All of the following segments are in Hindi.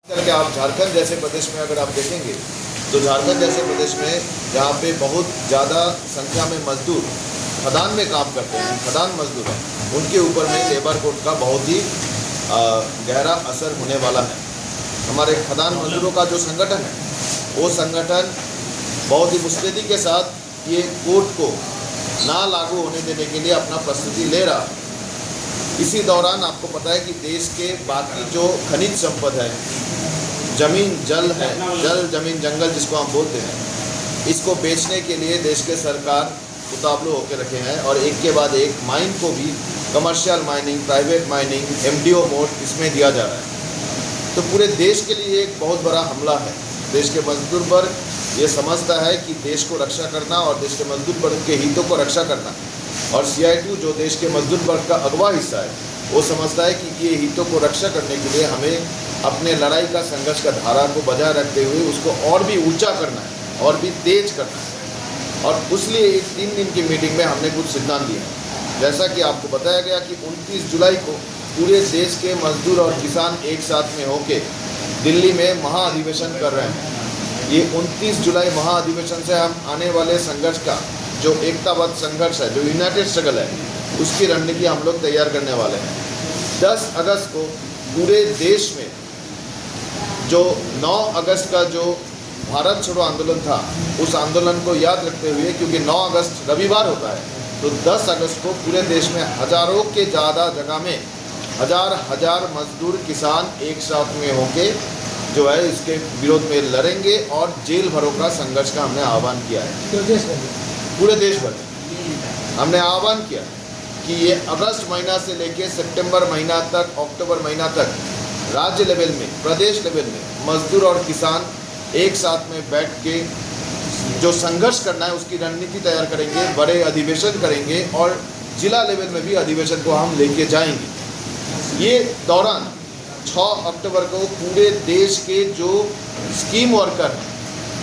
करके आप झारखंड जैसे प्रदेश में अगर आप देखेंगे तो झारखंड जैसे प्रदेश में जहाँ पे बहुत ज़्यादा संख्या में मजदूर खदान में काम करते हैं, खदान मजदूर हैं, उनके ऊपर में लेबर कोड का बहुत ही गहरा असर होने वाला है। हमारे खदान मजदूरों का जो संगठन है वो संगठन बहुत ही मुस्तैदी के साथ ये कोड को ना लागू होने देने के लिए अपना प्रस्तुति ले रहा है। इसी दौरान आपको पता है कि देश के बाकी जो खनिज संपद है, जमीन जल है, जल जमीन जंगल जिसको हम बोलते हैं, इसको बेचने के लिए देश के सरकार उतावले होकर रखे हैं और एक के बाद एक माइन को भी commercial mining, private mining, MDO mode इसमें दिया जा रहा है। तो पूरे देश के लिए एक बहुत बड़ा हमला है। देश के मजदूर वर्ग ये समझता है कि देश को रक्षा करना और देश के मजदूर वर्ग के हितों को रक्षा करना, और CI2 जो देश के मजदूर वर्ग का अगवा हिस्सा है वो समझता है कि ये हितों को रक्षा करने के लिए हमें अपने लड़ाई का संघर्ष का धारा को बजाय रखते हुए उसको और भी ऊंचा करना है और भी तेज करना है। और उसलिए एक 3 दिन की मीटिंग में हमने कुछ सिद्धांत दिए हैं। जैसा कि आपको बताया गया कि 29 जुलाई को पूरे देश के मजदूर और किसान एक साथ में होकर दिल्ली में महाअधिवेशन कर रहे हैं। ये 29 जुलाई महाअधिवेशन से हम आने वाले संघर्ष का जो एकताबद्ध संघर्ष है, जो यूनाइटेड स्ट्रगल है, उसकी रणनीति हम लोग तैयार करने वाले हैं। 10 अगस्त को पूरे देश में जो 9 अगस्त का जो भारत छोड़ो आंदोलन था, उस आंदोलन को याद रखते हुए, क्योंकि 9 अगस्त रविवार होता है, तो 10 अगस्त को पूरे देश में हज़ारों के ज़्यादा जगह में हजार मजदूर किसान एक साथ में होके जो है इसके विरोध में लड़ेंगे और जेल भरों का संघर्ष का हमने आह्वान किया है। पूरे देश भर में हमने आह्वान किया कि ये अगस्त महीना से लेकर सितंबर महीना तक, अक्टूबर महीना तक राज्य लेवल में, प्रदेश लेवल में मजदूर और किसान एक साथ में बैठ के जो संघर्ष करना है उसकी रणनीति तैयार करेंगे, बड़े अधिवेशन करेंगे और जिला लेवल में भी अधिवेशन को हम लेके जाएंगे। ये दौरान 6 अक्टूबर को पूरे देश के जो स्कीम वर्कर हैं,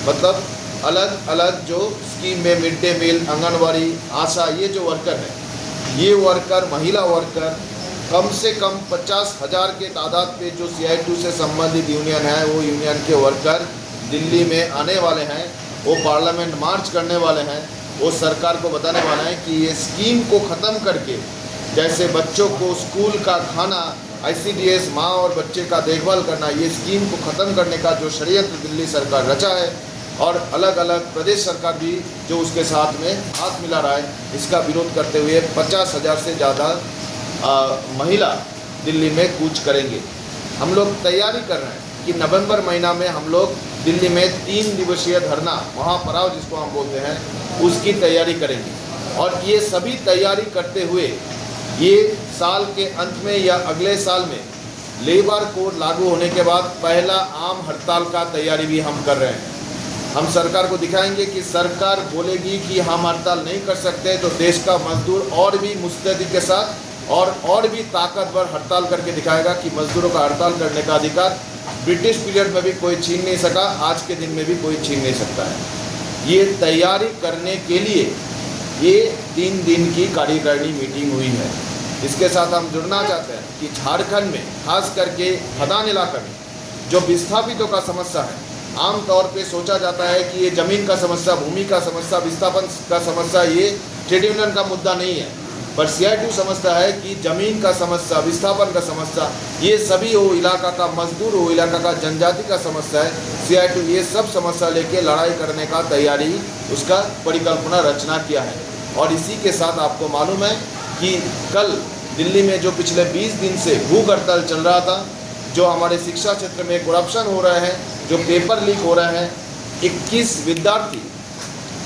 मतलब अलग अलग जो स्कीम में मिड डे मील, आंगनवाड़ी, आशा, ये जो वर्कर हैं, ये वर्कर, महिला वर्कर, कम से कम 50,000 के तादाद पे जो CI2 से संबंधित यूनियन है, वो यूनियन के वर्कर दिल्ली में आने वाले हैं। वो पार्लियामेंट मार्च करने वाले हैं। वो सरकार को बताने वाले हैं कि ये स्कीम को ख़त्म करके, जैसे बच्चों को स्कूल का खाना, ICDS, माँ और बच्चे का देखभाल करना, ये स्कीम को ख़त्म करने का जो षड्यंत्र दिल्ली सरकार रचा है और अलग अलग प्रदेश सरकार भी जो उसके साथ में हाथ मिला रहा है, इसका विरोध करते हुए 50,000 से ज़्यादा महिला दिल्ली में कूच करेंगे। हम लोग तैयारी कर रहे हैं कि नवंबर महीना में हम लोग दिल्ली में 3 दिवसीय धरना, महापड़ाव जिसको हम बोलते हैं, उसकी तैयारी करेंगे। और ये सभी तैयारी करते हुए ये साल के अंत में या अगले साल में लेबर कोड लागू होने के बाद पहला आम हड़ताल का तैयारी भी हम कर रहे हैं। हम सरकार को दिखाएंगे कि सरकार बोलेगी कि हम हड़ताल नहीं कर सकते तो देश का मजदूर और भी मुस्तैदी के साथ और भी ताकतवर हड़ताल करके दिखाएगा कि मजदूरों का हड़ताल करने का अधिकार ब्रिटिश पीरियड में भी कोई छीन नहीं सका, आज के दिन में भी कोई छीन नहीं सकता है। ये तैयारी करने के लिए ये 3 दिन की कार्यकारिणी मीटिंग हुई है। इसके साथ हम जुड़ना चाहते हैं कि झारखंड में, खास करके खदान इलाका में जो विस्थापितों का समस्या है, आम तौर पे सोचा जाता है कि ये ज़मीन का समस्या, भूमि का समस्या, विस्थापन का समस्या ये ट्रेड यूनियन का मुद्दा नहीं है, पर CI2 समझता है कि ज़मीन का समस्या, विस्थापन का समस्या, ये सभी वो इलाका का मजदूर, वो इलाका का जनजाति का समस्या है। CI2 ये सब समस्या लेके लड़ाई करने का तैयारी, उसका परिकल्पना रचना किया है। और इसी के साथ आपको मालूम है कि कल दिल्ली में जो पिछले 20 दिन से भूख हड़ताल चल रहा था, जो हमारे शिक्षा क्षेत्र में करप्शन हो रहा है, जो पेपर लीक हो रहा है, 21 विद्यार्थी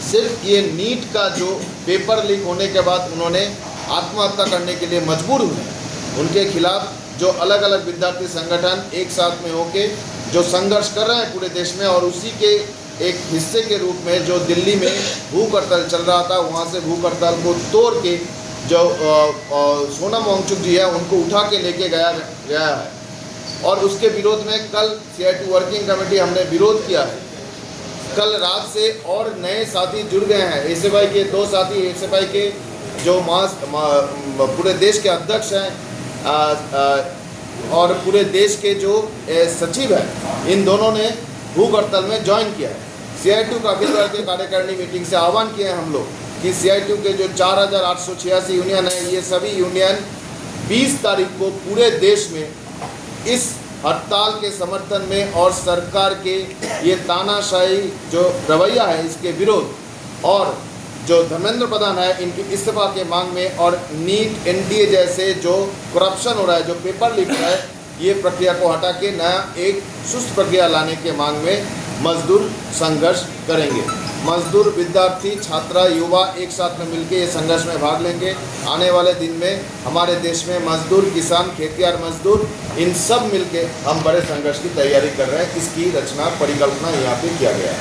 सिर्फ ये नीट का जो पेपर लीक होने के बाद उन्होंने आत्महत्या करने के लिए मजबूर हुए। उनके खिलाफ जो अलग अलग विद्यार्थी संगठन एक साथ में होके जो संघर्ष कर रहे हैं पूरे देश में, और उसी के एक हिस्से के रूप में जो दिल्ली में भूख हड़ताल चल रहा था, वहाँ से भूख हड़ताल को तोड़ के जो सोनम वांगचुक जी है उनको उठा के लेके गया है। और उसके विरोध में कल CI2 वर्किंग कमेटी हमने विरोध किया है। कल रात से और नए साथी जुड़ गए हैं। SFI के 2 साथी, SFI के जो पूरे देश के अध्यक्ष हैं और पूरे देश के जो सचिव हैं, इन दोनों ने भूख हड़ताल में ज्वाइन किया है। CITU का अखिल भारतीय कार्यकारिणी मीटिंग से आह्वान किया है हम लोग कि CITU के जो 4886 यूनियन है, ये सभी यूनियन 20 तारीख को पूरे देश में इस हड़ताल के समर्थन में और सरकार के ये तानाशाही जो रवैया है इसके विरोध, और जो धर्मेंद्र प्रधान है इनकी इस्तीफा के मांग में, और नीट NTA जैसे जो करप्शन हो रहा है, जो पेपर लीक हो रहा है, ये प्रक्रिया को हटा के नया एक सुस्त प्रक्रिया लाने के मांग में मजदूर संघर्ष करेंगे। मजदूर, विद्यार्थी, छात्रा, युवा एक साथ में मिलकर ये संघर्ष में भाग लेंगे। आने वाले दिन में हमारे देश में मजदूर, किसान, खेतिहर मजदूर, इन सब मिलके हम बड़े संघर्ष की तैयारी कर रहे हैं। इसकी रचना, परिकल्पना यहाँ पे किया गया है।